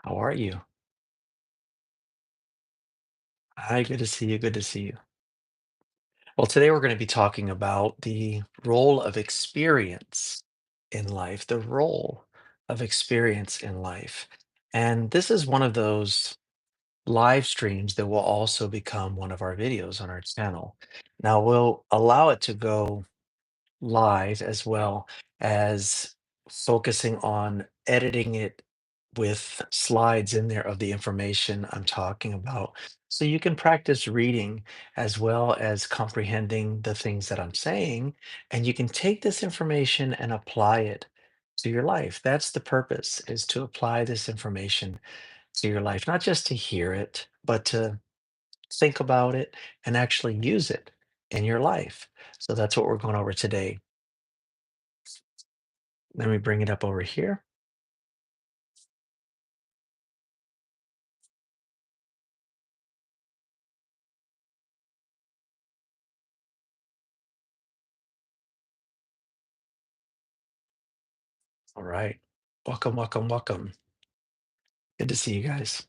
How are you? Hi, good to see you. Good to see you. Well, today we're going to be talking about the role of experience in life, the role of experience in life. And this is one of those live streams that will also become one of our videos on our channel. Now, we'll allow it to go live as well as focusing on editing it with slides in there of the information I'm talking about. So you can practice reading as well as comprehending the things that I'm saying, and you can take this information and apply it to your life. That's the purpose, is to apply this information to your life, not just to hear it, but to think about it and actually use it in your life. So that's what we're going over today. Let me bring it up over here. All right. Welcome, welcome, welcome. Good to see you guys.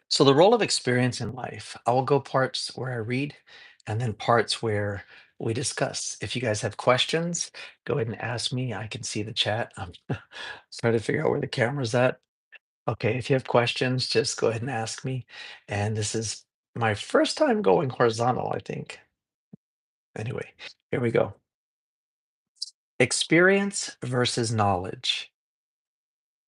So, the role of experience in life, I will go parts where I read and then parts where we discuss. If you guys have questions, go ahead and ask me. I can see the chat. I'm trying to figure out where the camera's at. Okay. If you have questions, just go ahead and ask me. And this is my first time going horizontal, I think. Anyway, here we go. Experience versus knowledge.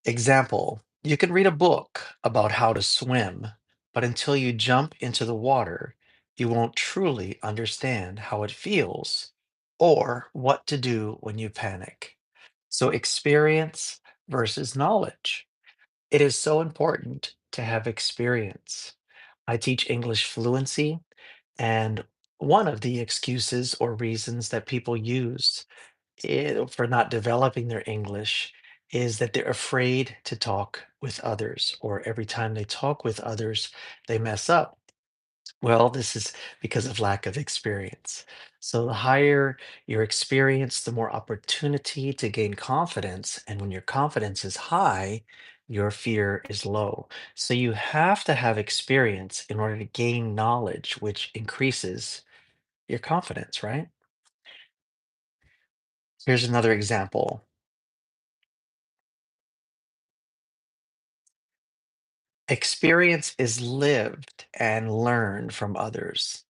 Example, you can read a book about how to swim, but until you jump into the water, you won't truly understand how it feels or what to do when you panic. So, experience versus knowledge. It is so important to have experience. I teach English fluency, and one of the excuses or reasons that people use for not developing their English is that they're afraid to talk with others, or every time they talk with others, they mess up. Well, this is because of lack of experience. So, the higher your experience, the more opportunity to gain confidence. And when your confidence is high, your fear is low. So, you have to have experience in order to gain knowledge, which increases your confidence, right? Here's another example. Experience is lived and learned from others.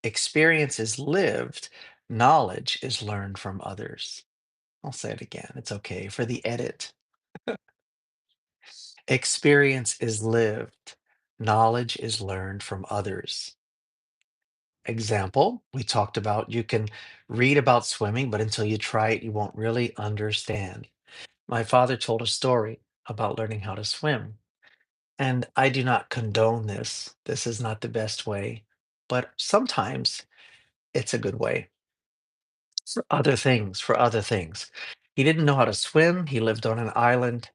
Experience is lived, knowledge is learned from others. I'll say it again. It's okay for the edit. Experience is lived, knowledge is learned from others. Example, we talked about you can read about swimming, but until you try it, you won't really understand. My father told a story about learning how to swim. And I do not condone this. This is not the best way, but sometimes it's a good way for other things, for other things. He didn't know how to swim. He lived on an island,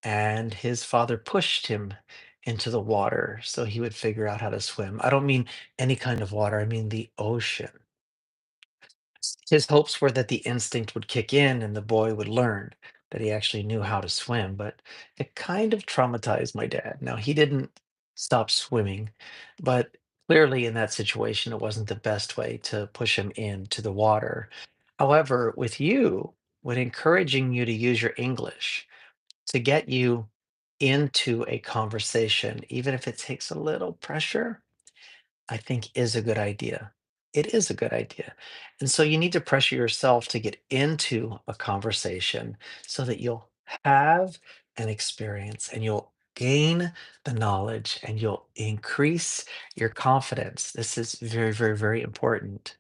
and his father pushed him into the water so he would figure out how to swim. I don't mean any kind of water, I mean the ocean. His hopes were that the instinct would kick in and the boy would learn that he actually knew how to swim, but it kind of traumatized my dad. Now, he didn't stop swimming, but clearly in that situation, it wasn't the best way to push him into the water. However, with you, when encouraging you to use your English to get you into a conversation, even if it takes a little pressure, I think is a good idea. It is a good idea. And so you need to pressure yourself to get into a conversation so that you'll have an experience and you'll gain the knowledge and you'll increase your confidence. This is very, very, very important.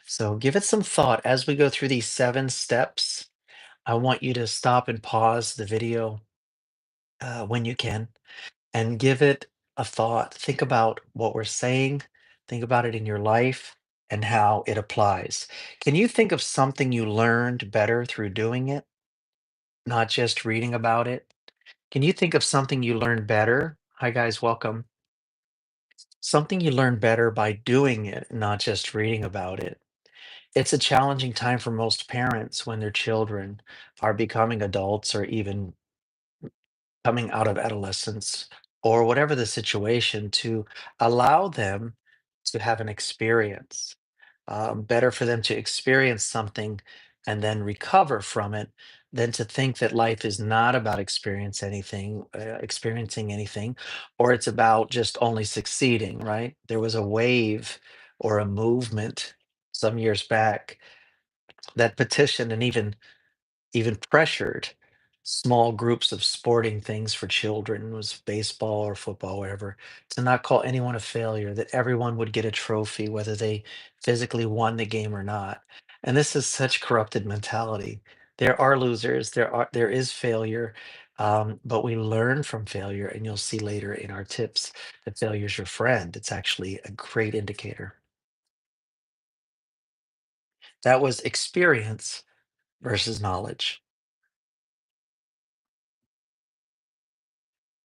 So give it some thought as we go through these 7 steps. I want you to stop and pause the video when you can and give it a thought. Think about what we're saying, think about it in your life and how it applies. Can you think of something you learned better through doing it, not just reading about it? Can you think of something you learned better? Hi, guys, welcome. Something you learned better by doing it, not just reading about it. It's a challenging time for most parents when their children are becoming adults or even coming out of adolescence or whatever the situation to allow them to have an experience. Better for them to experience something and then recover from it than to think that life is not about experiencing anything, or it's about just only succeeding, right? There was a wave or a movement some years back that petitioned and even pressured small groups of sporting things for children, was baseball or football, whatever, to not call anyone a failure, that everyone would get a trophy, whether they physically won the game or not. And this is such corrupted mentality. There are losers, there is failure, but we learn from failure, and you'll see later in our tips that failure is your friend. It's actually a great indicator. That was experience versus knowledge.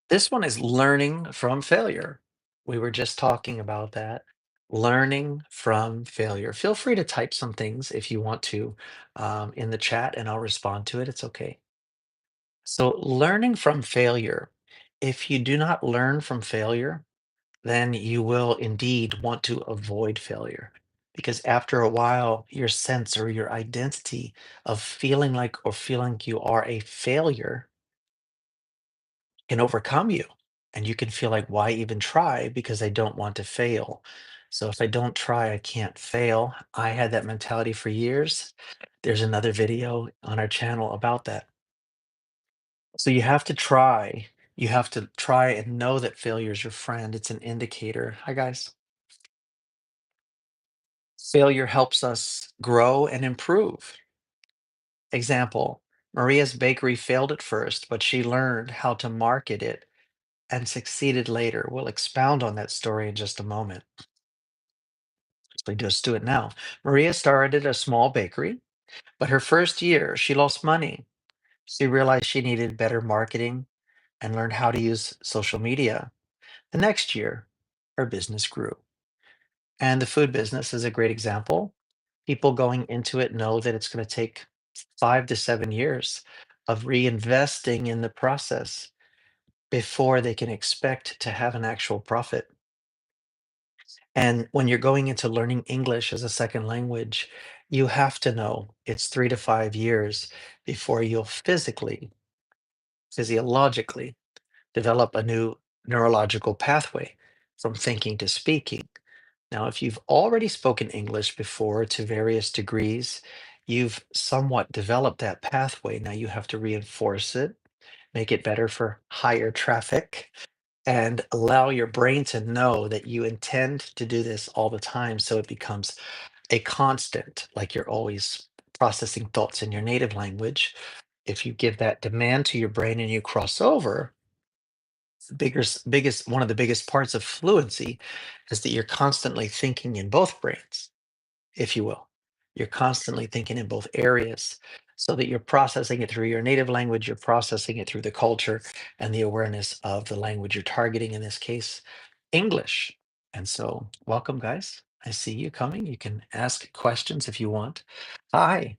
This one is learning from failure. We were just talking about that. Learning from failure. Feel free to type some things if you want to in the chat and I'll respond to it. It's okay. So, learning from failure. If you do not learn from failure, then you will indeed want to avoid failure. Because after a while, your sense or your identity of feeling you are a failure can overcome you. And you can feel like, why even try? Because I don't want to fail. So if I don't try, I can't fail. I had that mentality for years. There's another video on our channel about that. So you have to try. You have to try and know that failure is your friend. It's an indicator. Hi, guys. Failure helps us grow and improve. Example, Maria's bakery failed at first, but she learned how to market it and succeeded later. We'll expound on that story in just a moment. So just do it now. Maria started a small bakery, but her first year, she lost money. She realized she needed better marketing and learned how to use social media. The next year, her business grew. And the food business is a great example. People going into it know that it's going to take 5 to 7 years of reinvesting in the process before they can expect to have an actual profit. And when you're going into learning English as a second language, you have to know it's 3 to 5 years before you'll physiologically develop a new neurological pathway from thinking to speaking. Now, if you've already spoken English before to various degrees, you've somewhat developed that pathway. Now you have to reinforce it, make it better for higher traffic, and allow your brain to know that you intend to do this all the time so it becomes a constant, like you're always processing thoughts in your native language. If you give that demand to your brain and you cross over, biggest one of the biggest parts of fluency is that you're constantly thinking in both brains, if you will. You're constantly thinking in both areas so that you're processing it through your native language, you're processing it through the culture and the awareness of the language you're targeting, in this case, English. And so, welcome, guys. I see you coming. You can ask questions if you want. Hi.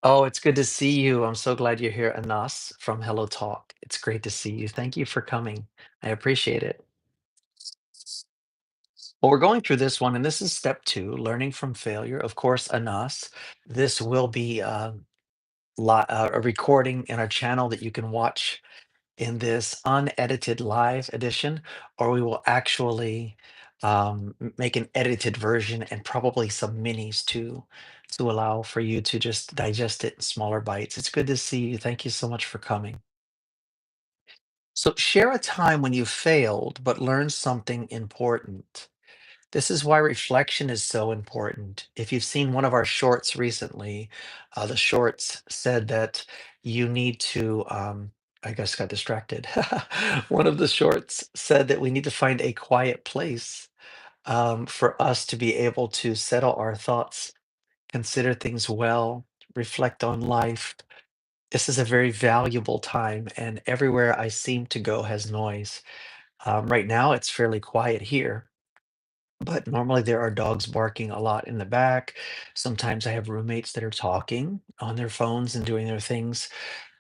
Oh, it's good to see you. I'm so glad you're here, Anas from Hello Talk. It's great to see you. Thank you for coming. I appreciate it. Well, we're going through this one, and this is step two, learning from failure. Of course, Anas, this will be a recording in our channel that you can watch in this unedited live edition, or we will actually make an edited version and probably some minis too, to allow for you to just digest it in smaller bites. It's good to see you. Thank you so much for coming. So, share a time when you failed but learned something important. This is why reflection is so important. If you've seen one of our shorts recently, the shorts said that you need to, I guess got distracted. One of the shorts said that we need to find a quiet place for us to be able to settle our thoughts, consider things well, reflect on life. This is a very valuable time, and everywhere I seem to go has noise. Right now, it's fairly quiet here, but normally there are dogs barking a lot in the back. Sometimes I have roommates that are talking on their phones and doing their things.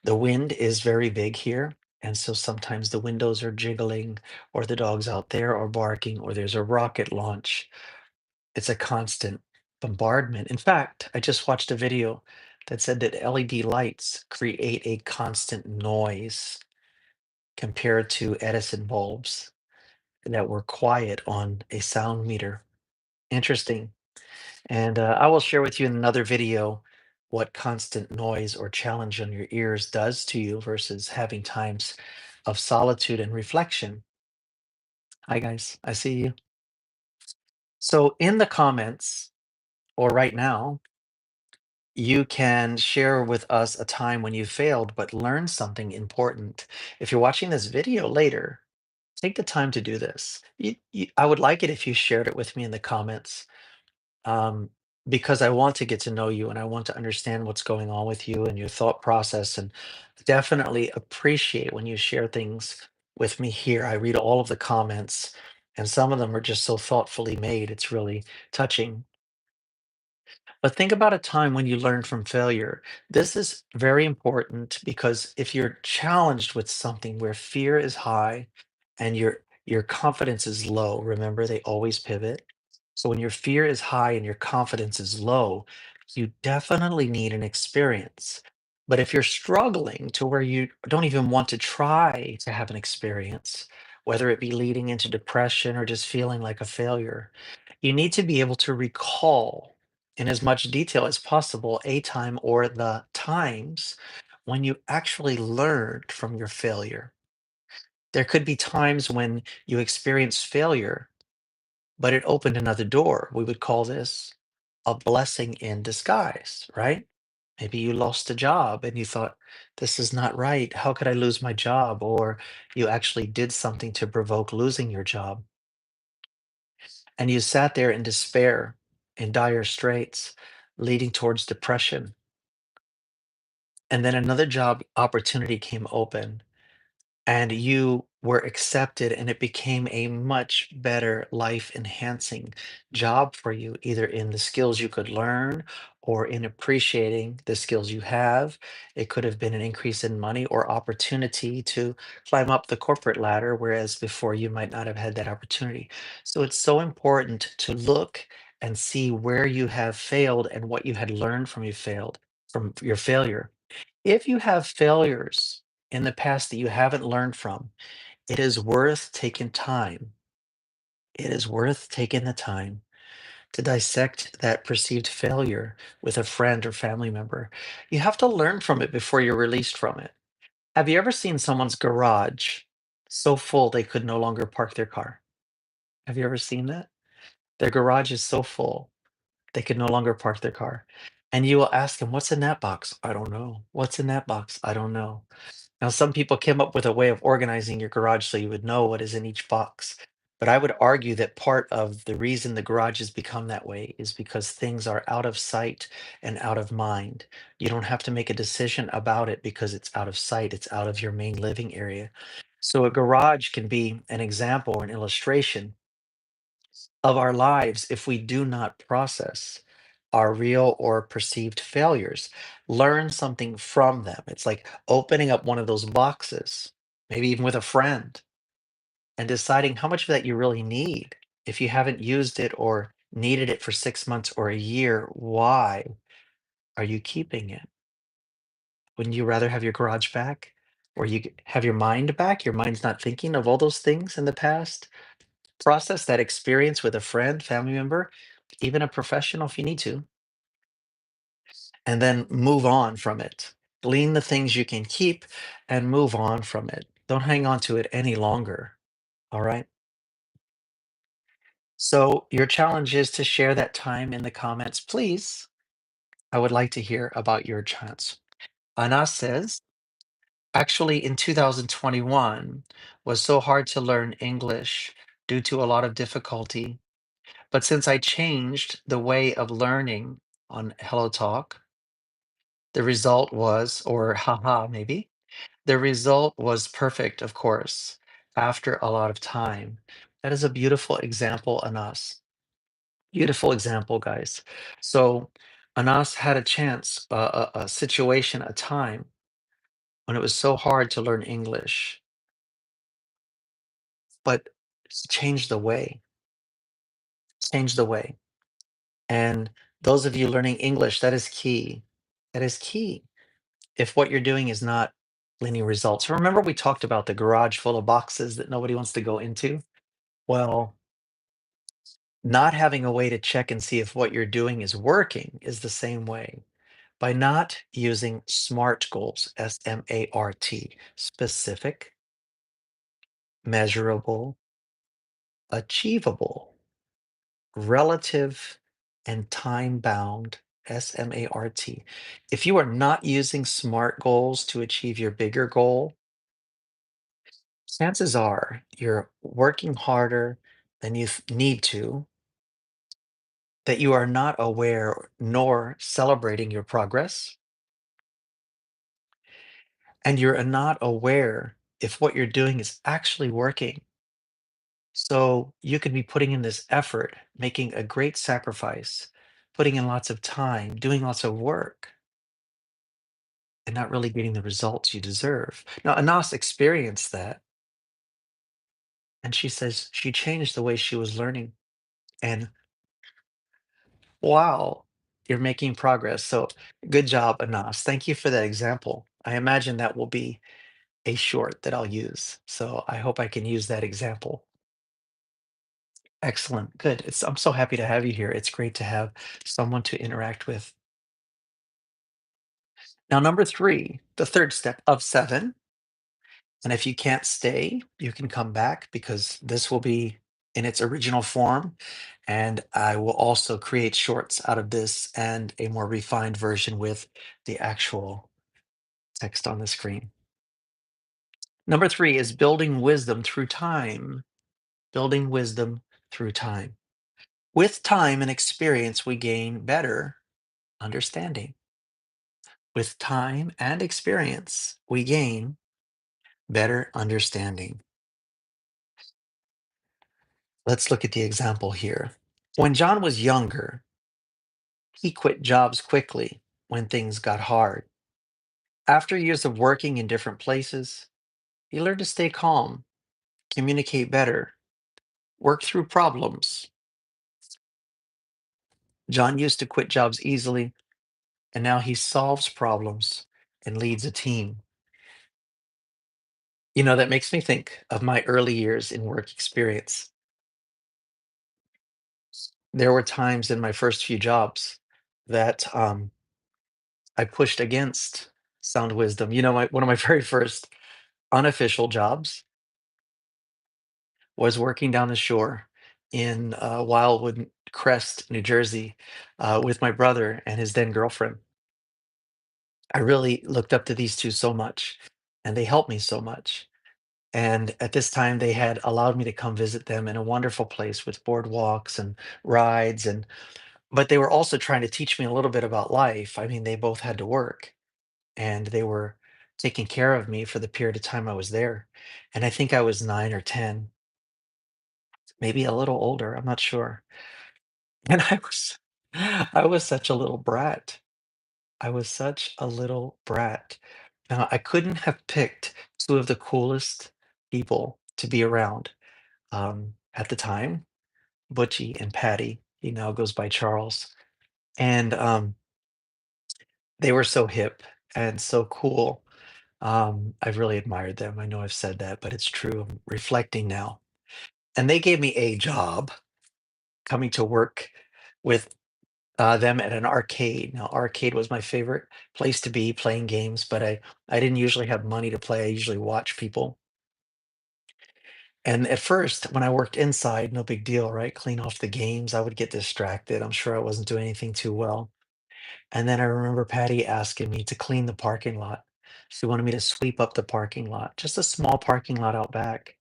The wind is very big here. And so sometimes the windows are jiggling, or the dog's out there or barking, or there's a rocket launch. It's a constant bombardment. In fact, I just watched a video that said that LED lights create a constant noise compared to Edison bulbs that were quiet on a sound meter. Interesting. And I will share with you in another video what constant noise or challenge on your ears does to you versus having times of solitude and reflection. Hi, guys. I see you. So, in the comments or right now, you can share with us a time when you failed but learned something important. If you're watching this video later, take the time to do this. I would like it if you shared it with me in the comments, um, because I want to get to know you and I want to understand what's going on with you and your thought process. And definitely appreciate when you share things with me here. I read all of the comments, and some of them are just so thoughtfully made. It's really touching. But think about a time when you learned from failure. This is very important because if you're challenged with something where fear is high and your confidence is low, remember they always pivot. So when your fear is high and your confidence is low, you definitely need an experience. But if you're struggling to where you don't even want to try to have an experience, whether it be leading into depression or just feeling like a failure, you need to be able to recall in as much detail as possible a time or the times when you actually learned from your failure. There could be times when you experienced failure, but it opened another door. We would call this a blessing in disguise, right? Maybe you lost a job and you thought, this is not right. How could I lose my job? Or you actually did something to provoke losing your job. And you sat there in despair, in dire straits, leading towards depression. And then another job opportunity came open and you were accepted, and it became a much better life enhancing job for you, either in the skills you could learn or in appreciating the skills you have. It could have been an increase in money or opportunity to climb up the corporate ladder, whereas before you might not have had that opportunity. So it's so important to look and see where you have failed and what you had learned from your failure. If you have failures in the past that you haven't learned from, it is worth taking time. It is worth taking the time to dissect that perceived failure with a friend or family member. You have to learn from it before you're released from it. Have you ever seen someone's garage so full they could no longer park their car? Have you ever seen that? Their garage is so full they could no longer park their car. And you will ask them, what's in that box? I don't know. What's in that box? I don't know. Now, some people came up with a way of organizing your garage so you would know what is in each box. But I would argue that part of the reason the garage has become that way is because things are out of sight and out of mind. You don't have to make a decision about it because it's out of sight, it's out of your main living area. So a garage can be an example or an illustration of our lives if we do not process our real or perceived failures, learn something from them. It's like opening up one of those boxes, maybe even with a friend, and deciding how much of that you really need. If you haven't used it or needed it for 6 months or a year, why are you keeping it? Wouldn't you rather have your garage back? Or have your mind back? Your mind's not thinking of all those things in the past. Process that experience with a friend, family member, even a professional if you need to, and then move on from it. Glean the things you can keep and move on from it. Don't hang on to it any longer. All right. So, your challenge is to share that time in the comments, please. I would like to hear about your chance. Anas says, actually, in 2021 was so hard to learn English due to a lot of difficulty. But since I changed the way of learning on Hello Talk, the result was, or haha, maybe, the result was perfect, of course, after a lot of time. That is a beautiful example, Anas. Beautiful example, guys. So, Anas had a chance, a situation, a time when it was so hard to learn English, but change the way, change the way. And those of you learning English, that is key. That is key. If what you're doing is not learning results. Remember, we talked about the garage full of boxes that nobody wants to go into? Well, not having a way to check and see if what you're doing is working is the same way. By not using SMART goals, SMART, specific, measurable, achievable, relative, and time bound, SMART. If you are not using SMART goals to achieve your bigger goal, chances are you're working harder than you need to, that you are not aware nor celebrating your progress, and you're not aware if what you're doing is actually working. So you could be putting in this effort, making a great sacrifice, putting in lots of time, doing lots of work, and not really getting the results you deserve. Now, Anas experienced that, and she says she changed the way she was learning. And wow, you're making progress. So good job, Anas. Thank you for that example. I imagine that will be a short that I'll use. So I hope I can use that example. Excellent. Good. I'm so happy to have you here. It's great to have someone to interact with. Now, number three, the third step of seven. And if you can't stay, you can come back because this will be in its original form. And I will also create shorts out of this and a more refined version with the actual text on the screen. Number three is building wisdom through time. Building wisdom through time. With time and experience, we gain better understanding. With time and experience, we gain better understanding. Let's look at the example here. When John was younger, he quit jobs quickly when things got hard. After years of working in different places, he learned to stay calm, communicate better, work through problems. John used to quit jobs easily, and now he solves problems and leads a team. You know, that makes me think of my early years in work experience. There were times in my first few jobs that I pushed against sound wisdom. You know, one of my very first unofficial jobs was working down the shore in Wildwood Crest, New Jersey, with my brother and his then girlfriend. I really looked up to these two so much, and they helped me so much. And at this time, they had allowed me to come visit them in a wonderful place with boardwalks and rides, and but they were also trying to teach me a little bit about life. I mean, they both had to work, and they were taking care of me for the period of time I was there. And I think I was 9 or 10, maybe a little older, I'm not sure. And I was such a little brat. I was such a little brat. Now, I couldn't have picked two of the coolest people to be around at the time, Butchie and Patty. He now goes by Charles. And they were so hip and so cool. I've really admired them. I know I've said that, but it's true. I'm reflecting now. And they gave me a job coming to work with them at an arcade. Now, arcade was my favorite place to be playing games, but I didn't usually have money to play. I usually watch people. And at first, when I worked inside, no big deal, right? Clean off the games. I would get distracted. I'm sure I wasn't doing anything too well. And then I remember Patty asking me to clean the parking lot. She wanted me to sweep up the parking lot, just a small parking lot out back.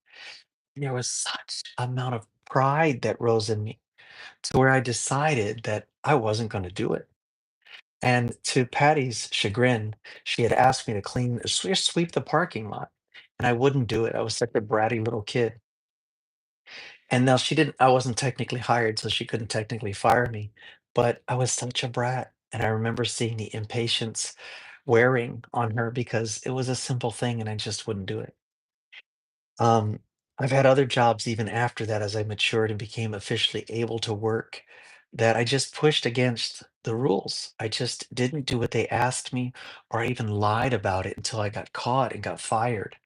And there was such amount of pride that rose in me to where I decided that I wasn't going to do it. And to Patty's chagrin, she had asked me to just sweep the parking lot. And I wouldn't do it. I was such a bratty little kid. And now I wasn't technically hired, so she couldn't technically fire me. But I was such a brat. And I remember seeing the impatience wearing on her because it was a simple thing and I just wouldn't do it. Um, I've had other jobs even after that as I matured and became officially able to work that I just pushed against the rules. I just didn't do what they asked me, or I even lied about it until I got caught and got fired.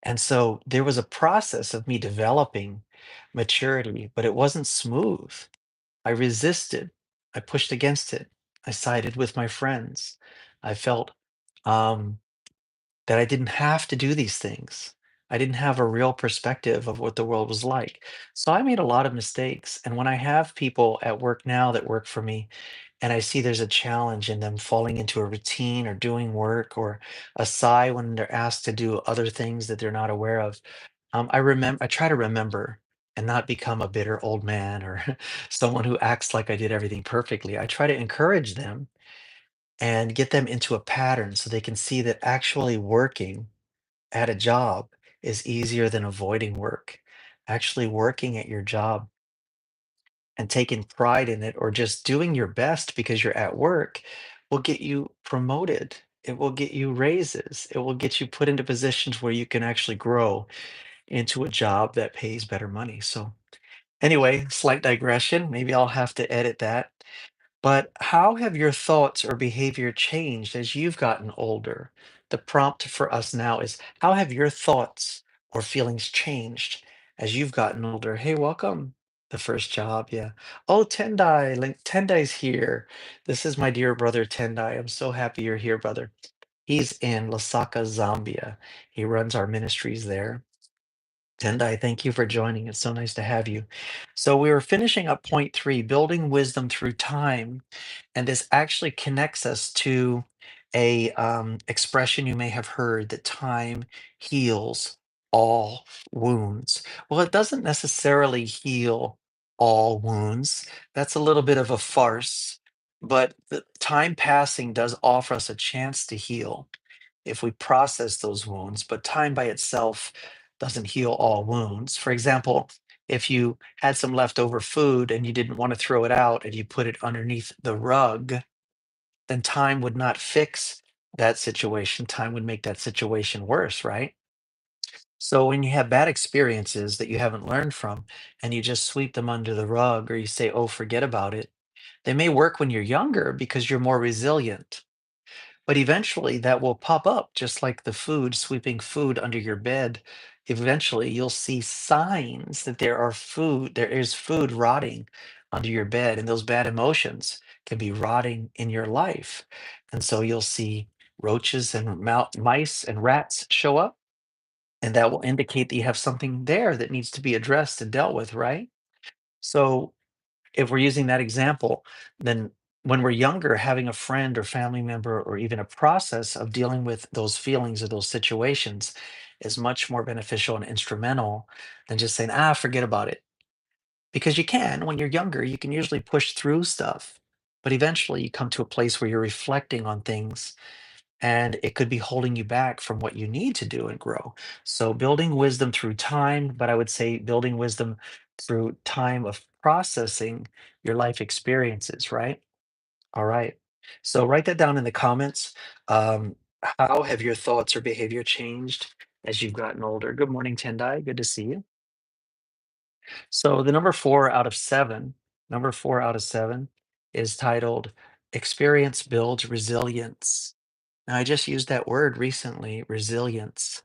And so there was a process of me developing maturity, but it wasn't smooth. I resisted. I pushed against it. I sided with my friends. I felt um, that I didn't have to do these things. I didn't have a real perspective of what the world was like. So I made a lot of mistakes. And when I have people at work now that work for me, and I see there's a challenge in them falling into a routine or doing work or a sigh when they're asked to do other things that they're not aware of, I try to remember and not become a bitter old man or someone who acts like I did everything perfectly. I try to encourage them and get them into a pattern so they can see that actually working at a job is easier than avoiding work. Actually working at your job and taking pride in it or just doing your best because you're at work will get you promoted. It will get you raises. It will get you put into positions where you can actually grow into a job that pays better money. So, anyway, slight digression. Maybe I'll have to edit that. But how have your thoughts or behavior changed as you've gotten older? The prompt for us now is, how have your thoughts or feelings changed as you've gotten older? Hey, welcome. The first job, yeah. Oh, Tendai, like Tendai's here. This is my dear brother Tendai. I'm so happy you're here, brother. He's in Lasaka, Zambia. He runs our ministries there. Tendai, thank you for joining. It's so nice to have you. So we were finishing up point three, building wisdom through time, and this actually connects us to a expression you may have heard that time heals all wounds. Well, it doesn't necessarily heal all wounds. That's a little bit of a farce, but the time passing does offer us a chance to heal if we process those wounds, but time by itself doesn't heal all wounds. For example, if you had some leftover food and you didn't want to throw it out and you put it underneath the rug, then time would not fix that situation. Time would make that situation worse, right? So when you have bad experiences that you haven't learned from and you just sweep them under the rug or you say, oh, forget about it, they may work when you're younger because you're more resilient. But eventually that will pop up just like the food, sweeping food under your bed. Eventually you'll see signs that there is food rotting under your bed, and those bad emotions can be rotting in your life. And so you'll see roaches and mice and rats show up, and that will indicate that you have something there that needs to be addressed and dealt with, right? So if we're using that example, then when we're younger, having a friend or family member or even a process of dealing with those feelings or those situations is much more beneficial and instrumental than just saying, ah, forget about it. Because you can, when you're younger, you can usually push through stuff. But eventually you come to a place where you're reflecting on things and it could be holding you back from what you need to do and grow. So building wisdom through time, but I would say building wisdom through time of processing your life experiences, right? All right. So write that down in the comments. Um, how have your thoughts or behavior changed as you've gotten older? Good morning, Tendai. Good to see you. So the number 4 out of 7 is titled Experience Builds Resilience. Now, I just used that word recently, resilience.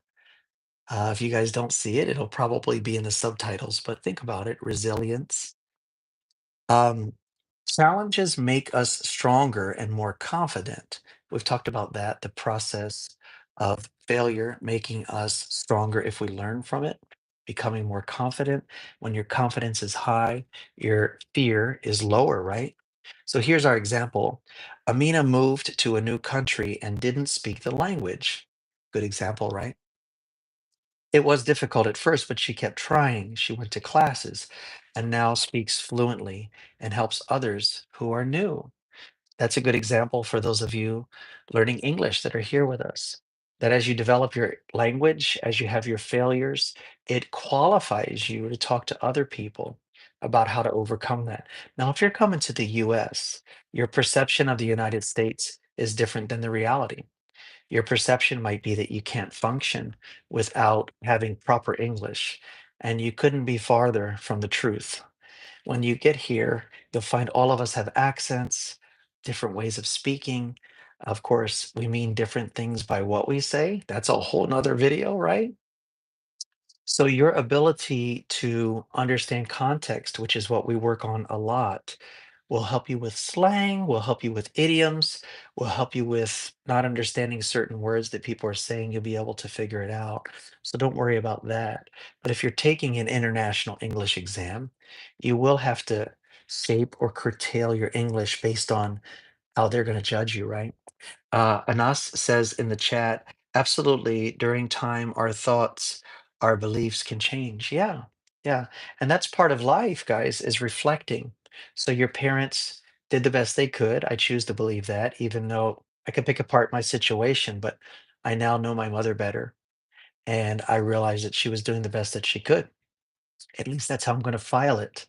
If you guys don't see it, it'll probably be in the subtitles, but think about it, resilience. Um, Challenges make us stronger and more confident. We've talked about that, the process of failure making us stronger if we learn from it, becoming more confident. When your confidence is high, your fear is lower, right? So here's our example. Amina moved to a new country and didn't speak the language. Good example, right? It was difficult at first, but she kept trying. She went to classes and now speaks fluently and helps others who are new. That's a good example for those of you learning English that are here with us. That as you develop your language, as you have your failures, it qualifies you to talk to other people about how to overcome that. Now, if you're coming to the US, your perception of the United States is different than the reality. Your perception might be that you can't function without having proper English, and you couldn't be farther from the truth. When you get here, you'll find all of us have accents, different ways of speaking. Of course, we mean different things by what we say. That's a whole nother video, right? So your ability to understand context, which is what we work on a lot, will help you with slang, will help you with idioms, will help you with not understanding certain words that people are saying. You'll be able to figure it out. So don't worry about that. But if you're taking an international English exam, you will have to shape or curtail your English based on how they're going to judge you, right? Anas says in the chat, absolutely, during time, our thoughts, our beliefs can change. Yeah, yeah. And that's part of life, guys, is reflecting. So your parents did the best they could. I choose to believe that, even though I could pick apart my situation, but I now know my mother better. And I realized that she was doing the best that she could. At least that's how I'm going to file it.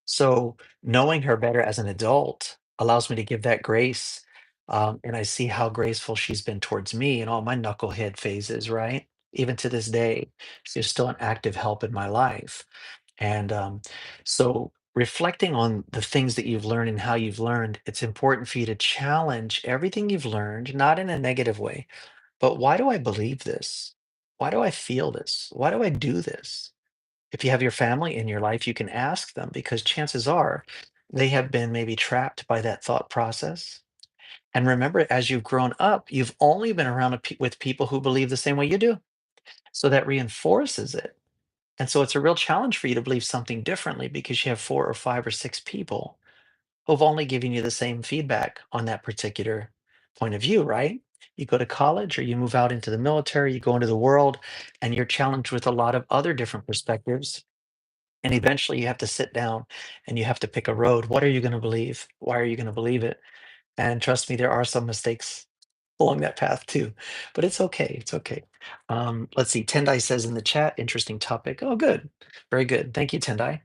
So knowing her better as an adult allows me to give that grace. And I see how graceful she's been towards me in all my knucklehead phases, right? Even to this day, she's still an active help in my life. And so reflecting on the things that you've learned and how you've learned, it's important for you to challenge everything you've learned, not in a negative way, but why do I believe this? Why do I feel this? Why do I do this? If you have your family in your life, you can ask them because chances are they have been maybe trapped by that thought process. And remember, as you've grown up, you've only been around with people who believe the same way you do. So that reinforces it. And so it's a real challenge for you to believe something differently because you have four or five or six people who've only given you the same feedback on that particular point of view, right? You go to college or you move out into the military, you go into the world, and you're challenged with a lot of other different perspectives, and eventually you have to sit down and you have to pick a road. What are you going to believe? Why are you going to believe it? And trust me, there are some mistakes along that path too, but it's okay. It's okay. Let's see. Tendai says in the chat, interesting topic. Oh, good. Very good. Thank you, Tendai.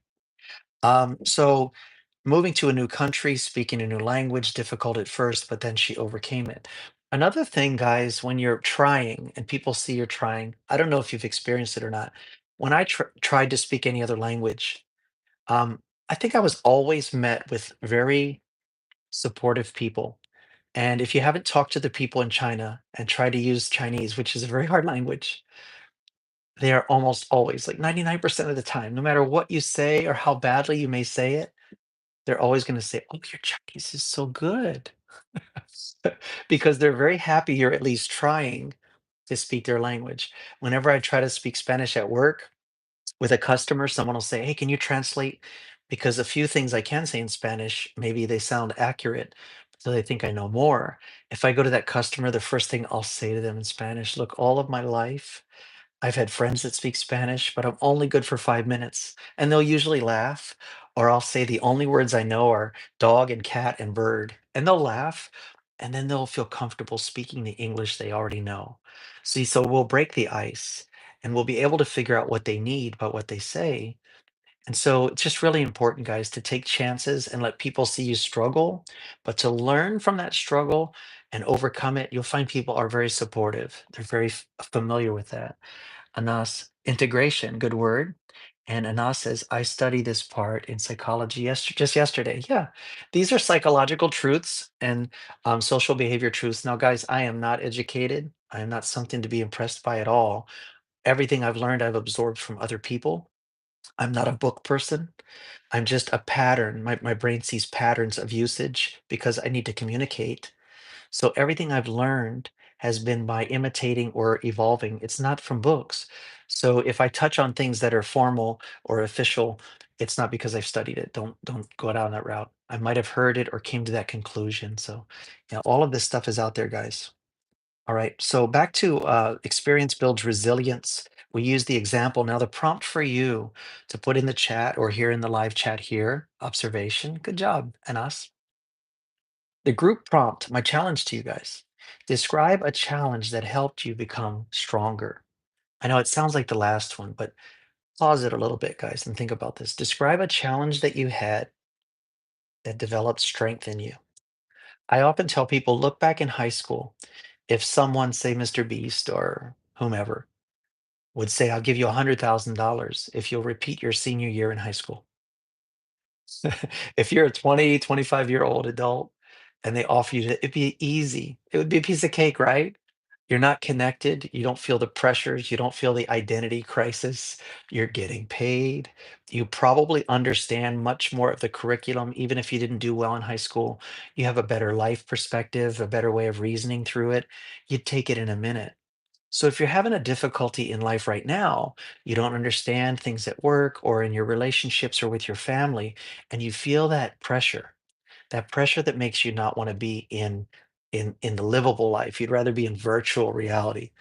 So moving to a new country, speaking a new language, difficult at first, but then she overcame it. Another thing, guys, when you're trying and people see you're trying, I don't know if you've experienced it or not. When I tried to speak any other language, um, I think I was always met with very supportive people. And if you haven't talked to the people in China and try to use Chinese, which is a very hard language, they are almost always, like 99% of the time, no matter what you say or how badly you may say it, they're always going to say, "Oh, your Chinese is so good." Because they're very happy you're at least trying to speak their language. Whenever I try to speak Spanish at work, with a customer, someone will say, "Hey, can you translate?" Because a few things I can say in Spanish, maybe they sound accurate, so they think I know more. If I go to that customer, the first thing I'll say to them in Spanish, "Look, all of my life, I've had friends that speak Spanish, but I'm only good for 5 minutes." And they'll usually laugh, or I'll say the only words I know are dog and cat and bird, and they'll laugh, and then they'll feel comfortable speaking the English they already know. See, so we'll break the ice and we'll be able to figure out what they need by what they say. And so it's just really important, guys, to take chances and let people see you struggle, but to learn from that struggle and overcome it. You'll find people are very supportive. They're very familiar with that. Anas, integration, good word. And Anas says, I study this part in psychology just yesterday. Yeah, these are psychological truths and social behavior truths. Now, guys, I am not educated. I am not something to be impressed by at all. Everything I've learned, I've absorbed from other people. I'm not a book person. I'm just a pattern. My brain sees patterns of usage because I need to communicate. So everything I've learned has been by imitating or evolving. It's not from books. So if I touch on things that are formal or official, it's not because I've studied it. Don't go down that route. I might have heard it or came to that conclusion. So yeah, all of this stuff is out there, guys. All right. So back to experience builds resilience. We use the example. Now the prompt for you to put in the chat or here in the live chat here, observation. Good job, Anas. The group prompt, my challenge to you guys, describe a challenge that helped you become stronger. I know it sounds like the last one, but pause it a little bit, guys, and think about this. Describe a challenge that you had that developed strength in you. I often tell people look back in high school If someone, say Mr. Beast or whomever, would say, I'll give you $100,000 if you'll repeat your senior year in high school. If you're a 20, 25-year-old adult and they offer you to, it'd be easy. It would be a piece of cake, right? You're not connected. You don't feel the pressures. You don't feel the identity crisis. You're getting paid. You probably understand much more of the curriculum, even if you didn't do well in high school. You have a better life perspective, a better way of reasoning through it. You'd take it in a minute. So if you're having a difficulty in life right now, you don't understand things at work or in your relationships or with your family, and you feel that pressure that makes you not want to be in the livable life. You'd rather be in virtual reality.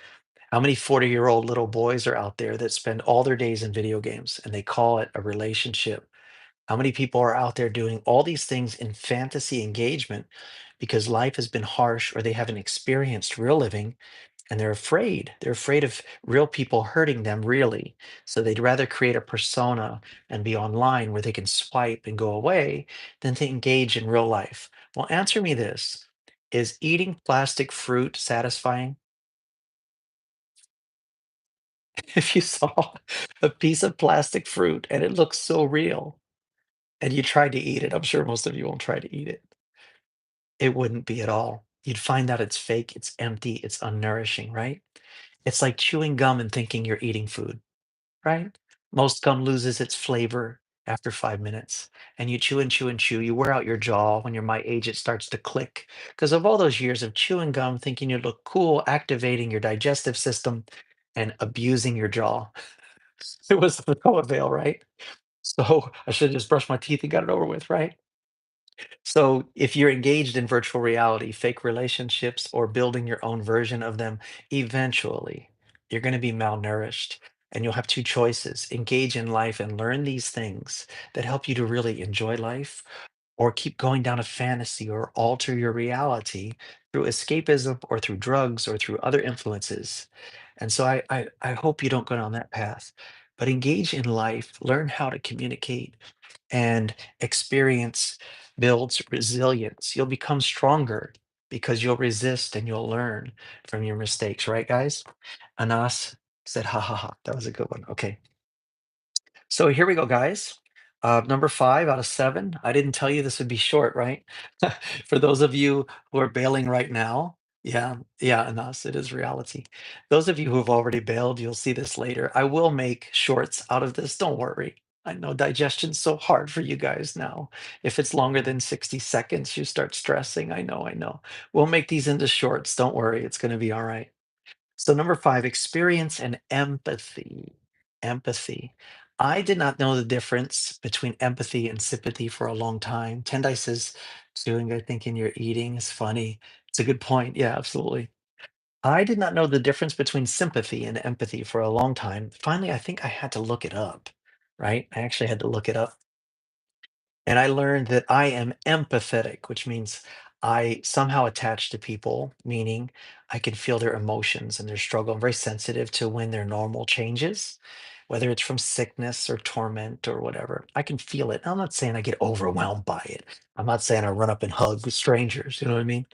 How many 40-year-old little boys are out there that spend all their days in video games and they call it a relationship? How many people are out there doing all these things in fantasy engagement because life has been harsh or they haven't experienced real living and they're afraid. They're afraid of real people hurting them really. So they'd rather create a persona and be online where they can swipe and go away than to engage in real life. Well, answer me this. Is eating plastic fruit satisfying? If you saw a piece of plastic fruit and it looks so real and you tried to eat it, I'm sure most of you won't try to eat it. It wouldn't be at all. You'd find out it's fake, it's empty, it's unnourishing, right? It's like chewing gum and thinking you're eating food. Right? Most gum loses its flavor after 5 minutes, and you chew and chew and chew. You wear out your jaw. When you're my age, it starts to click because of all those years of chewing gum, thinking you look cool, activating your digestive system, and abusing your jaw. It was of no avail, right? So I should have just brushed my teeth and got it over with, right? So, if you're engaged in virtual reality, fake relationships, or building your own version of them, eventually you're going to be malnourished. And you'll have two choices: engage in life and learn these things that help you to really enjoy life, or keep going down a fantasy or alter your reality through escapism or through drugs or through other influences. And so, I hope you don't go down that path, but engage in life, learn how to communicate and experience builds resilience. You'll become stronger because you'll resist and you'll learn from your mistakes, right, guys? Anas said, ha ha ha. That was a good one. Okay. So here we go, guys. Number 5 out of 7. I didn't tell you this would be short, right? For those of you who are bailing right now, yeah, Anas, it is reality. Those of you who have already bailed, you'll see this later. I will make shorts out of this. Don't worry. I know digestion's so hard for you guys now. If it's longer than 60 seconds, you start stressing. I know, I know. We'll make these into shorts. Don't worry. It's going to be all right. So number 5, experience and empathy. Empathy. I did not know the difference between empathy and sympathy for a long time. Tendai says, chewing or thinking you're eating is funny. It's a good point. Yeah, absolutely. I did not know the difference between sympathy and empathy for a long time. Finally, I think I had to look it up, right? I actually had to look it up. And I learned that I am empathetic, which means I somehow attach to people, meaning I can feel their emotions and their struggle. I'm very sensitive to when their normal changes, whether it's from sickness or torment or whatever. I can feel it. I'm not saying I get overwhelmed by it. I'm not saying I run up and hug strangers, you know what I mean?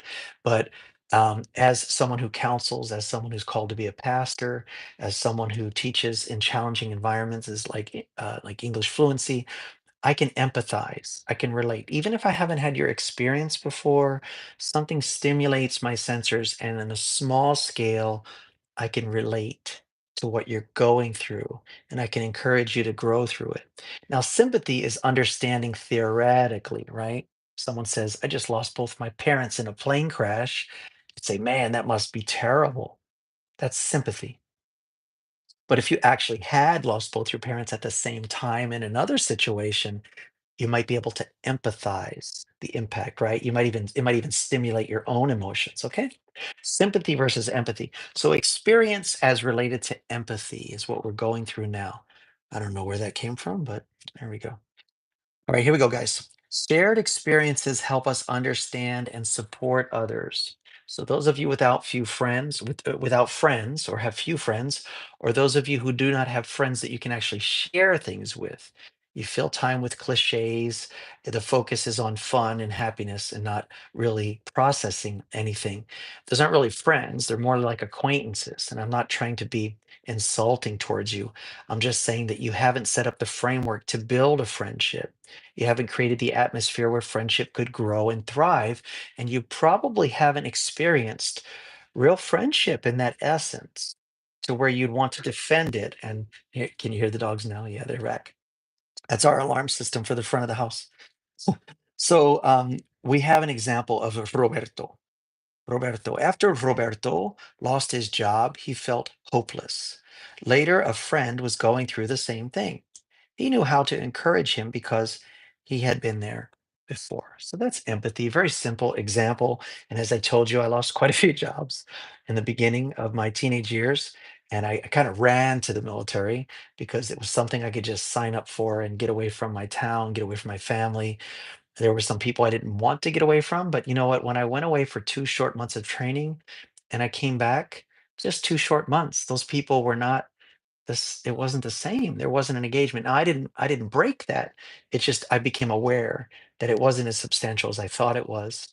But as someone who counsels, as someone who's called to be a pastor, as someone who teaches in challenging environments, is like English fluency, I can empathize. I can relate. Even if I haven't had your experience before, something stimulates my sensors, and on a small scale, I can relate to what you're going through, and I can encourage you to grow through it. Now, sympathy is understanding theoretically, right? Someone says, I just lost both my parents in a plane crash. You'd say, man, that must be terrible. That's sympathy. But if you actually had lost both your parents at the same time in another situation, you might be able to empathize the impact, right? It might even stimulate your own emotions, okay? Sympathy versus empathy. So experience as related to empathy is what we're going through now. I don't know where that came from, but there we go. All right, here we go, guys. Shared experiences help us understand and support others. So those of you without friends or have few friends, or those of you who do not have friends that you can actually share things with, You fill time with cliches. The focus is on fun and happiness and not really processing anything. Those aren't really friends, they're more like acquaintances. And I'm not trying to be insulting towards you. I'm just saying that you haven't set up the framework to build a friendship. You haven't created the atmosphere where friendship could grow and thrive. And you probably haven't experienced real friendship in that essence to where you'd want to defend it. And can you hear the dogs now? Yeah, they're back. That's our alarm system for the front of the house. So we have an example of a Roberto. Roberto. After Roberto lost his job, he felt hopeless. Later, a friend was going through the same thing. He knew how to encourage him because he had been there before. So that's empathy. Very simple example. And as I told you, I lost quite a few jobs in the beginning of my teenage years. And I kind of ran to the military because it was something I could just sign up for and get away from my town, get away from my family. There were some people I didn't want to get away from, but you know what? When I went away for 2 short months of training and I came back, just 2 short months, those people were not this it wasn't the same. There wasn't an engagement. Now I didn't break that. It's just I became aware that it wasn't as substantial as I thought it was.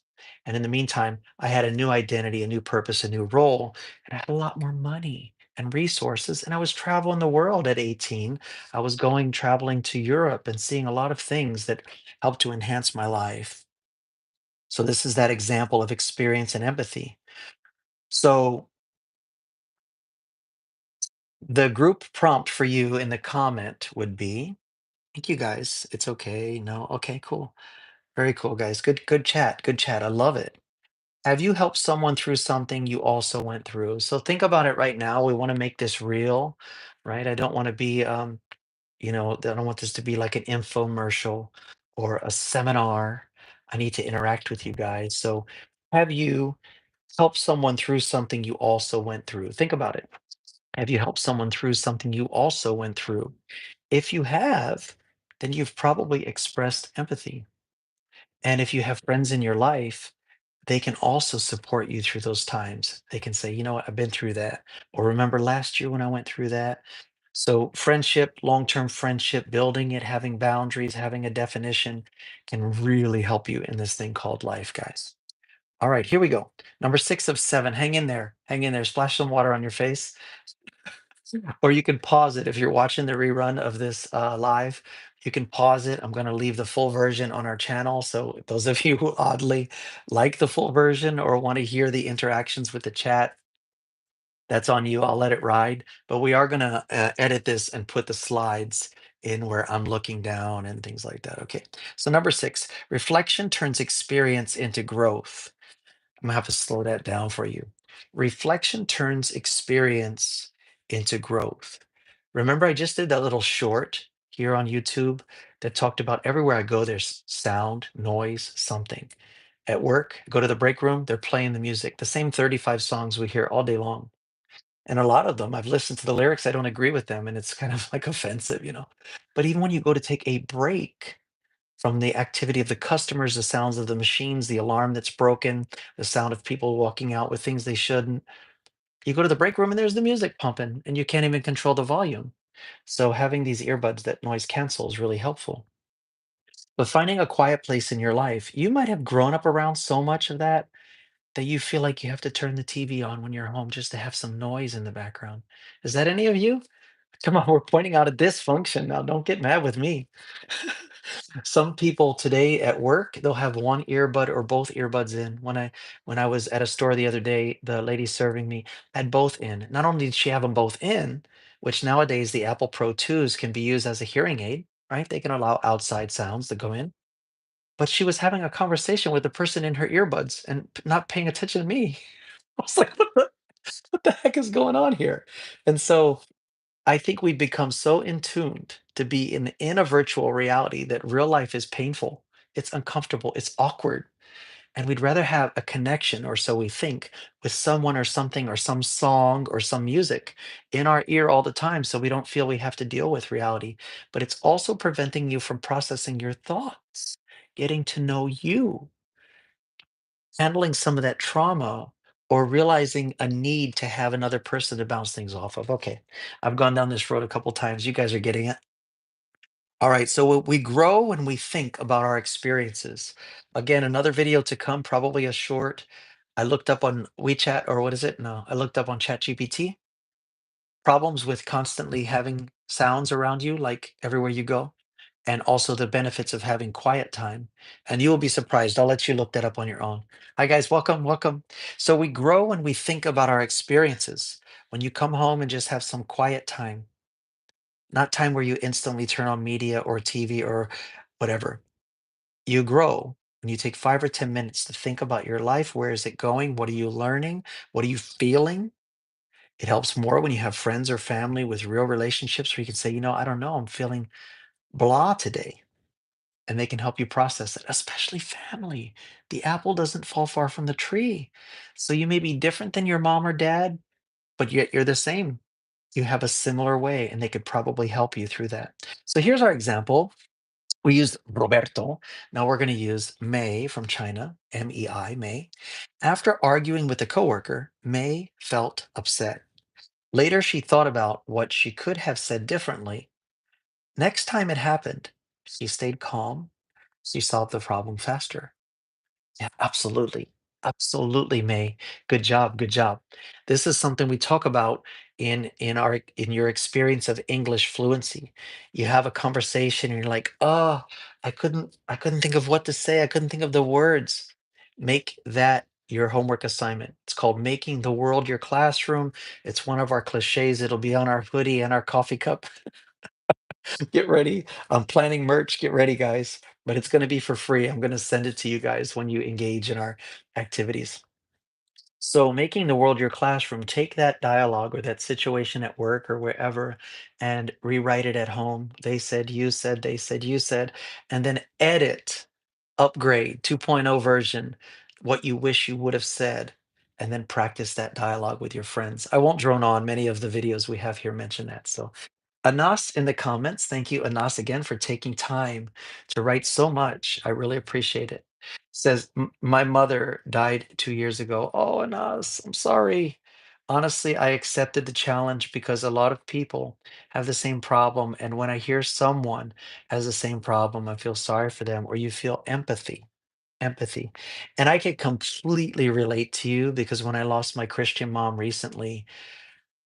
And in the meantime, I had a new identity, a new purpose, a new role, and I had a lot more money and resources. And I was traveling the world at 18. I was going traveling to Europe and seeing a lot of things that helped to enhance my life. So this is that example of experience and empathy. So the group prompt for you in the comment would be, thank you guys. It's okay. No. Okay, cool. Very cool, guys. Good chat. Good chat. I love it. Have you helped someone through something you also went through? So think about it right now. We want to make this real, right? I don't want to be I don't want this to be like an infomercial or a seminar. I need to interact with you guys. So have you helped someone through something you also went through? Think about it. Have you helped someone through something you also went through? If you have, then you've probably expressed empathy. And if you have friends in your life, they can also support you through those times. They can say, you know what, I've been through that. Or remember last year when I went through that. So, friendship, long term friendship, building it, having boundaries, having a definition can really help you in this thing called life, guys. All right, here we go. Number 6 of 7. Hang in there. Hang in there. Splash some water on your face. Or you can pause it if you're watching the rerun of this live. You can pause it. I'm going to leave the full version on our channel. So those of you who oddly like the full version or want to hear the interactions with the chat, that's on you. I'll let it ride. But we are going to edit this and put the slides in where I'm looking down and things like that. Okay. So number 6, reflection turns experience into growth. I'm gonna have to slow that down for you. Reflection turns experience into growth. Remember, I just did that little short here on YouTube that talked about everywhere I go, there's sound, noise, something. At work, I go to the break room, they're playing the music, the same 35 songs we hear all day long. And a lot of them, I've listened to the lyrics, I don't agree with them, and it's kind of like offensive. But even when you go to take a break, from the activity of the customers, the sounds of the machines, the alarm that's broken, the sound of people walking out with things they shouldn't. You go to the break room and there's the music pumping and you can't even control the volume. So having these earbuds that noise cancel is really helpful. But finding a quiet place in your life, you might have grown up around so much of that that you feel like you have to turn the TV on when you're home just to have some noise in the background. Is that any of you? Come on, we're pointing out a dysfunction now. Don't get mad with me. Some people today at work, they'll have one earbud or both earbuds in. When I was at a store the other day, the lady serving me had both in. Not only did she have them both in, which nowadays the Apple Pro 2s can be used as a hearing aid, right? They can allow outside sounds to go in. But she was having a conversation with the person in her earbuds and not paying attention to me. I was like, what the heck is going on here? And so I think we become so in tuned to be in a virtual reality that real life is painful. It's uncomfortable. It's awkward. And we'd rather have a connection, or so we think, with someone or something or some song or some music in our ear all the time so we don't feel we have to deal with reality. But it's also preventing you from processing your thoughts, getting to know you, handling some of that trauma, or realizing a need to have another person to bounce things off of. Okay, I've gone down this road a couple times. You guys are getting it. All right, so we grow when we think about our experiences. Again, another video to come, probably a short. I looked up on WeChat, or what is it? No, I looked up on ChatGPT. Problems with constantly having sounds around you, like everywhere you go, and also the benefits of having quiet time. And you will be surprised. I'll let you look that up on your own. Hi, guys. Welcome. Welcome. So we grow when we think about our experiences. When you come home and just have some quiet time, not time where you instantly turn on media or TV or whatever. You grow when you take 5 or 10 minutes to think about your life. Where is it going? What are you learning? What are you feeling? It helps more when you have friends or family with real relationships where you can say, I don't know, I'm feeling blah today. And they can help you process it, especially family. The apple doesn't fall far from the tree. So you may be different than your mom or dad, but yet you're the same. You have a similar way, and they could probably help you through that. So here's our example. We used Roberto. Now we're going to use May from China, Mei, May. After arguing with a coworker, May felt upset. Later, she thought about what she could have said differently. Next time it happened, she stayed calm. She solved the problem faster. Yeah, absolutely. Absolutely, May. Good job. Good job. This is something we talk about in your experience of English fluency. You have a conversation and you're like, "Oh, I couldn't think of what to say. I couldn't think of the words." Make that your homework assignment. It's called Making the World Your Classroom. It's one of our cliches. It'll be on our hoodie and our coffee cup. Get ready. I'm planning merch. Get ready, guys. But it's going to be for free. I'm going to send it to you guys when you engage in our activities. So, making the world your classroom, take that dialogue or that situation at work or wherever and rewrite it at home. They said, you said, they said, you said, and then edit, upgrade 2.0 version, what you wish you would have said, and then practice that dialogue with your friends. I won't drone on. Many of the videos we have here mention that. So, Anas in the comments. Thank you, Anas, again for taking time to write so much. I really appreciate it. Says, My mother died 2 years ago. Oh, Anas, I'm sorry. Honestly, I accepted the challenge because a lot of people have the same problem. And when I hear someone has the same problem, I feel sorry for them, or you feel empathy. Empathy. And I can completely relate to you because when I lost my Christian mom recently,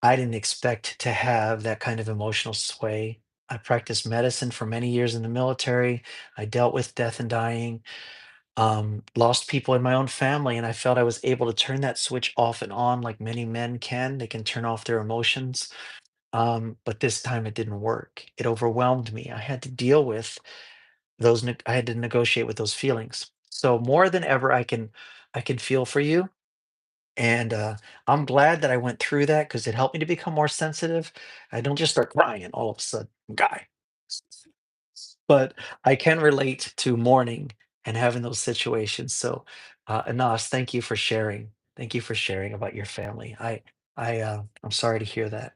I didn't expect to have that kind of emotional sway. I practiced medicine for many years in the military. I dealt with death and dying, lost people in my own family, and I felt I was able to turn that switch off and on like many men can. They can turn off their emotions. But this time it didn't work. It overwhelmed me. I had to deal with I had to negotiate with those feelings. So more than ever, I can feel for you and I'm glad that I went through that because it helped me to become more sensitive. I don't just start crying all of a sudden, guy. But I can relate to mourning and having those situations. So, Anas, thank you for sharing. Thank you for sharing about your family. I'm sorry to hear that.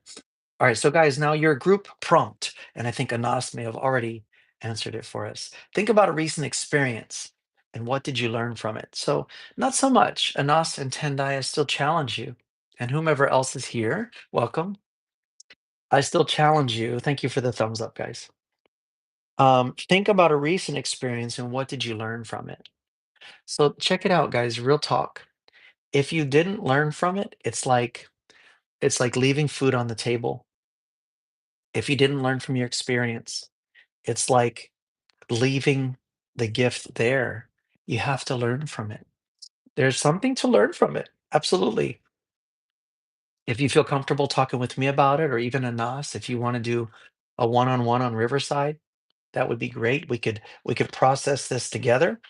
All right, so guys, now your group prompt, and I think Anas may have already answered it for us. Think about a recent experience and what did you learn from it? So, not so much. Anas and Tendai, I still challenge you. And whomever else is here, welcome. I still challenge you. Thank you for the thumbs up, guys. Think about a recent experience and what did you learn from it? So, check it out, guys. Real talk. If you didn't learn from it, it's like leaving food on the table. If you didn't learn from your experience, it's like leaving the gift there. You have to learn from it. There's something to learn from it. Absolutely. If you feel comfortable talking with me about it, or even Anas, if you want to do a one-on-one on Riverside, that would be great. We could process this together,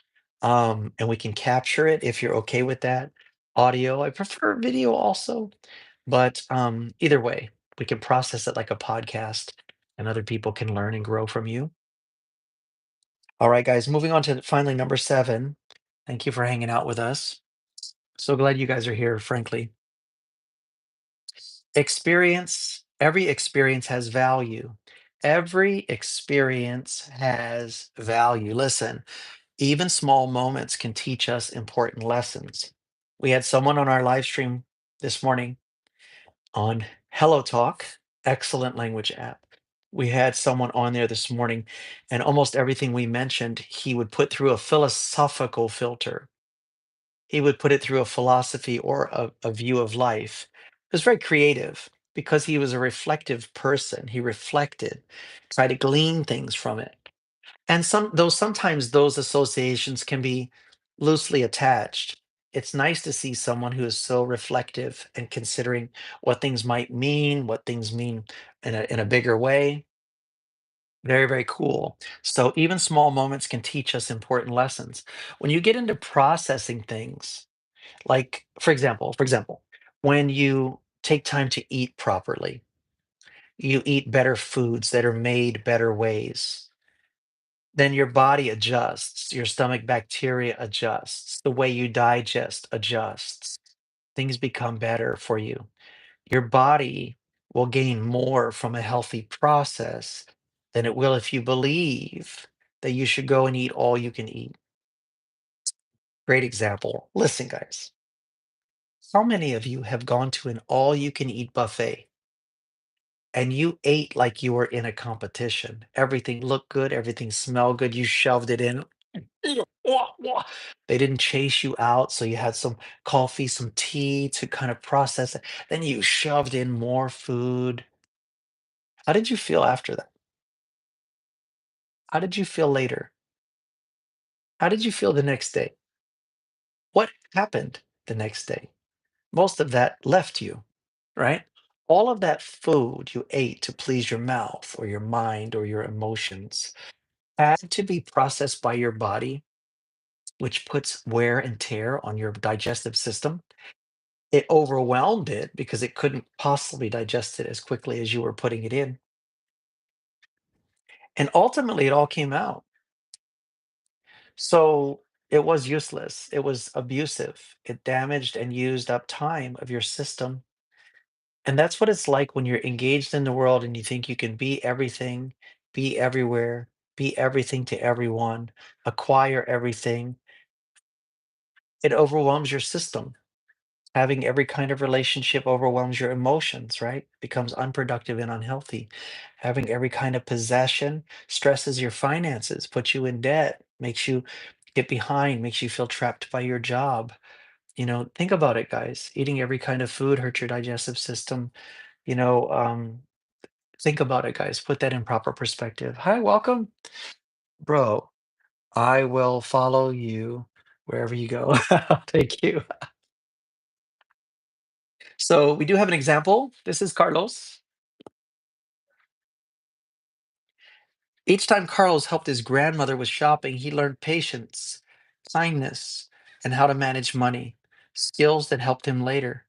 and we can capture it if you're okay with that. Audio, I prefer video also, but either way, we can process it like a podcast, and other people can learn and grow from you. All right, guys, moving on to finally number 7. Thank you for hanging out with us. So glad you guys are here, frankly. Every experience has value. Every experience has value. Listen, even small moments can teach us important lessons. We had someone on our live stream this morning on Hello Talk, excellent language app. We had someone on there this morning, and almost everything we mentioned, he would put through a philosophical filter. He would put it through a philosophy or a view of life. It was very creative because he was a reflective person. He reflected, tried to glean things from it. And sometimes those associations can be loosely attached. It's nice to see someone who is so reflective and considering what things might mean, what things mean in a bigger way. Very, very cool. So even small moments can teach us important lessons. When you get into processing things, like for example, when you take time to eat properly, you eat better foods that are made better ways, then your body adjusts, your stomach bacteria adjusts, the way you digest adjusts. Things become better for you. Your body will gain more from a healthy process than it will if you believe that you should go and eat all you can eat. Great example. Listen, guys, how many of you have gone to an all you can eat buffet and you ate like you were in a competition? Everything looked good, everything smelled good, you shoved it in. Wah, wah. They didn't chase you out, so you had some coffee, some tea to kind of process it. Then you shoved in more food. How did you feel after that? How did you feel later? How did you feel the next day? What happened the next day? Most of that left you, right? All of that food you ate to please your mouth or your mind or your emotions had to be processed by your body, which puts wear and tear on your digestive system. It overwhelmed it because it couldn't possibly digest it as quickly as you were putting it in. And ultimately, it all came out. So it was useless. It was abusive. It damaged and used up time of your system. And that's what it's like when you're engaged in the world and you think you can be everything, be everywhere, be everything to everyone, acquire everything. It overwhelms your system. Having every kind of relationship overwhelms your emotions, right? Becomes unproductive and unhealthy. Having every kind of possession stresses your finances, puts you in debt, makes you get behind, makes you feel trapped by your job. Think about it, guys. Eating every kind of food hurts your digestive system. You know, um, think about it, guys. Put that in proper perspective. Hi, welcome. Bro, I will follow you wherever you go. Thank you. So we do have an example. This is Carlos. Each time Carlos helped his grandmother with shopping, he learned patience, kindness, and how to manage money, skills that helped him later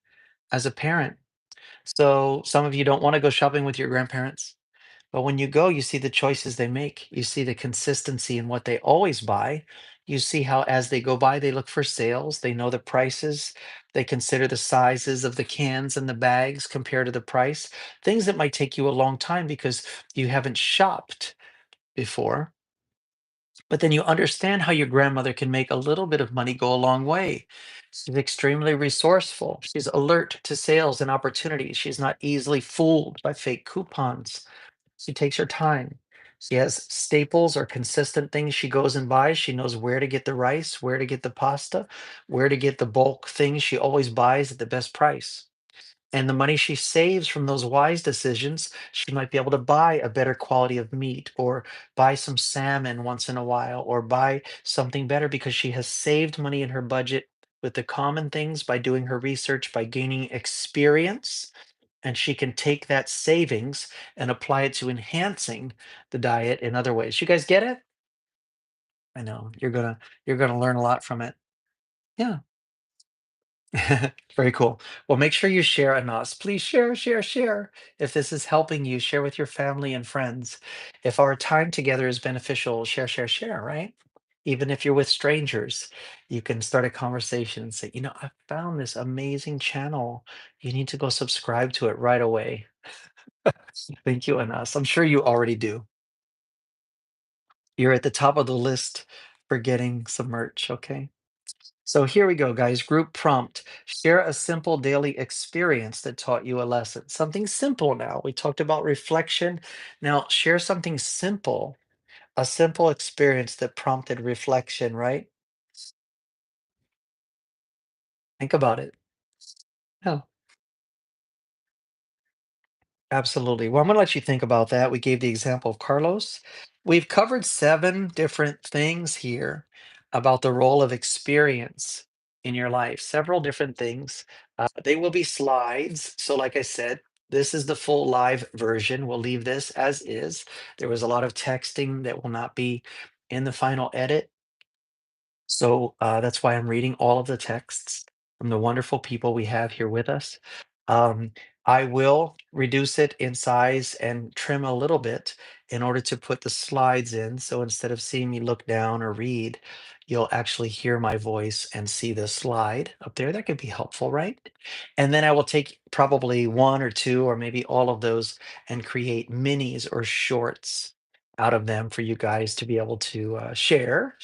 as a parent. So some of you don't want to go shopping with your grandparents, but when you go, you see the choices they make. You see the consistency in what they always buy. You see how, as they go by, they look for sales. They know the prices. They consider the sizes of the cans and the bags compared to the price. Things that might take you a long time because you haven't shopped before. But then you understand how your grandmother can make a little bit of money go a long way. She's extremely resourceful. She's alert to sales and opportunities. She's not easily fooled by fake coupons. She takes her time. She has staples or consistent things she goes and buys. She knows where to get the rice, where to get the pasta, where to get the bulk things she always buys at the best price. And the money she saves from those wise decisions, she might be able to buy a better quality of meat or buy some salmon once in a while or buy something better because she has saved money in her budget with the common things by doing her research, by gaining experience. And she can take that savings and apply it to enhancing the diet in other ways. You guys get it? I know you're gonna learn a lot from it. Yeah. Very cool. Well, make sure you share Anas. Please share, share, share. If this is helping you, share with your family and friends. If our time together is beneficial, share, share, share, right? Even if you're with strangers, you can start a conversation and say, I found this amazing channel. You need to go subscribe to it right away. Thank you, Anas. I'm sure you already do. You're at the top of the list for getting some merch, okay? So here we go, guys. Group prompt. Share a simple daily experience that taught you a lesson. Something simple now. We talked about reflection. Now, share something simple, a simple experience that prompted reflection, right? Think about it. Yeah. Absolutely. Well, I'm going to let you think about that. We gave the example of Carlos. We've covered seven different things here about the role of experience in your life, several different things. They will be slides. So, like I said, this is the full live version. We'll leave this as is. There was a lot of texting that will not be in the final edit. So that's why I'm reading all of the texts from the wonderful people we have here with us. Um, I will reduce it in size and trim a little bit in order to put the slides in. So instead of seeing me look down or read, you'll actually hear my voice and see the slide up there. That could be helpful, right? And then I will take probably one or two or maybe all of those and create minis or shorts out of them for you guys to be able to share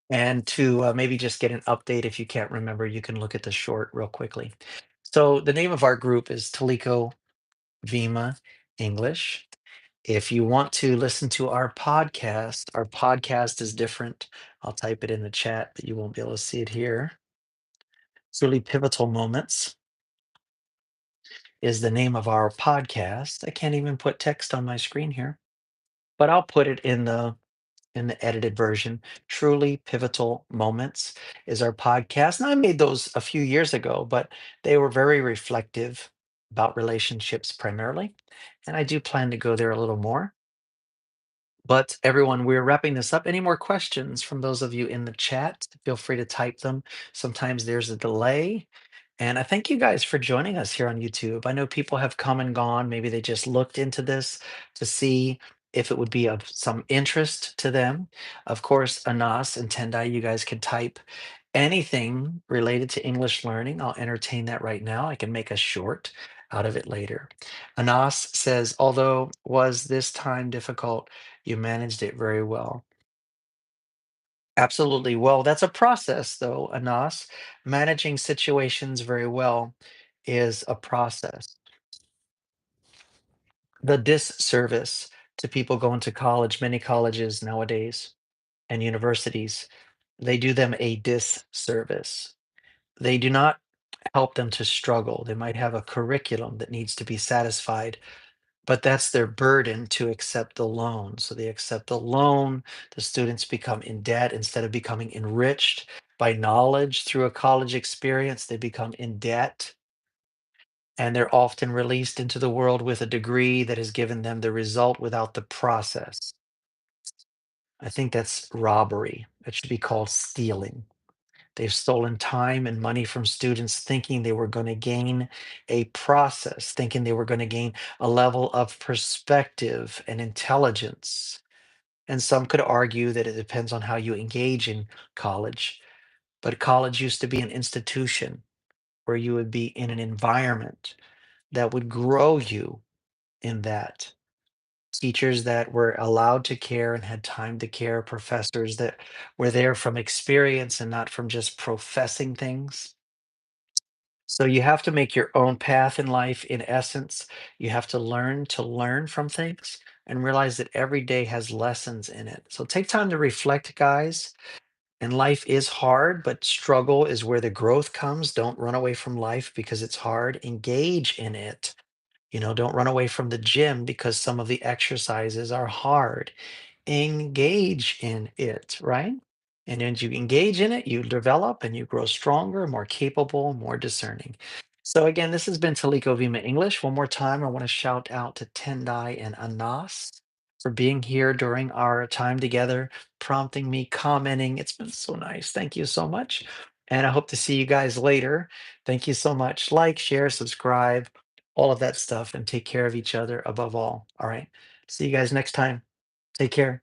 and to maybe just get an update. If you can't remember, you can look at the short real quickly. So the name of our group is Taliko Vima English. If you want to listen to our podcast is different. I'll type it in the chat, but you won't be able to see it here. It's really pivotal moments is the name of our podcast. I can't even put text on my screen here, but I'll put it in the edited version. Truly Pivotal Moments is our podcast. And I made those a few years ago, but they were very reflective about relationships primarily. And I do plan to go there a little more. But everyone, we're wrapping this up. Any more questions from those of you in the chat? Feel free to type them. Sometimes there's a delay. And I thank you guys for joining us here on YouTube. I know people have come and gone. Maybe they just looked into this to see if it would be of some interest to them. Of course, Anas and Tendai, you guys can type anything related to English learning. I'll entertain that right now. I can make a short out of it later. Anas says, although was this time difficult, you managed it very well. Absolutely. Well, that's a process, though, Anas. Managing situations very well is a process. The disservice to people going to college, many colleges nowadays and universities, they do them a disservice. They do not help them to struggle. They might have a curriculum that needs to be satisfied, but that's their burden to accept the loan. So they accept the loan, the students become in debt instead of becoming enriched by knowledge through a college experience, they become in debt. And they're often released into the world with a degree that has given them the result without the process. I think that's robbery. It should be called stealing. They've stolen time and money from students thinking they were going to gain a process, thinking they were going to gain a level of perspective and intelligence. And some could argue that it depends on how you engage in college. But college used to be an institution where you would be in an environment that would grow you in that. Teachers that were allowed to care and had time to care, professors that were there from experience and not from just professing things. So you have to make your own path in life. In essence, you have to learn from things and realize that every day has lessons in it. So take time to reflect, guys. And life is hard, but struggle is where the growth comes. Don't run away from life because it's hard. Engage in it. Don't run away from the gym because some of the exercises are hard. Engage in it, right? And as you engage in it, you develop and you grow stronger, more capable, more discerning. So again, this has been Taliko Vima English. One more time, I want to shout out to Tendai and Anas for being here during our time together, prompting me, commenting. It's been so nice. Thank you so much. And I hope to see you guys later. Thank you so much. Like, share, subscribe, all of that stuff, and take care of each other above all. All right. See you guys next time. Take care.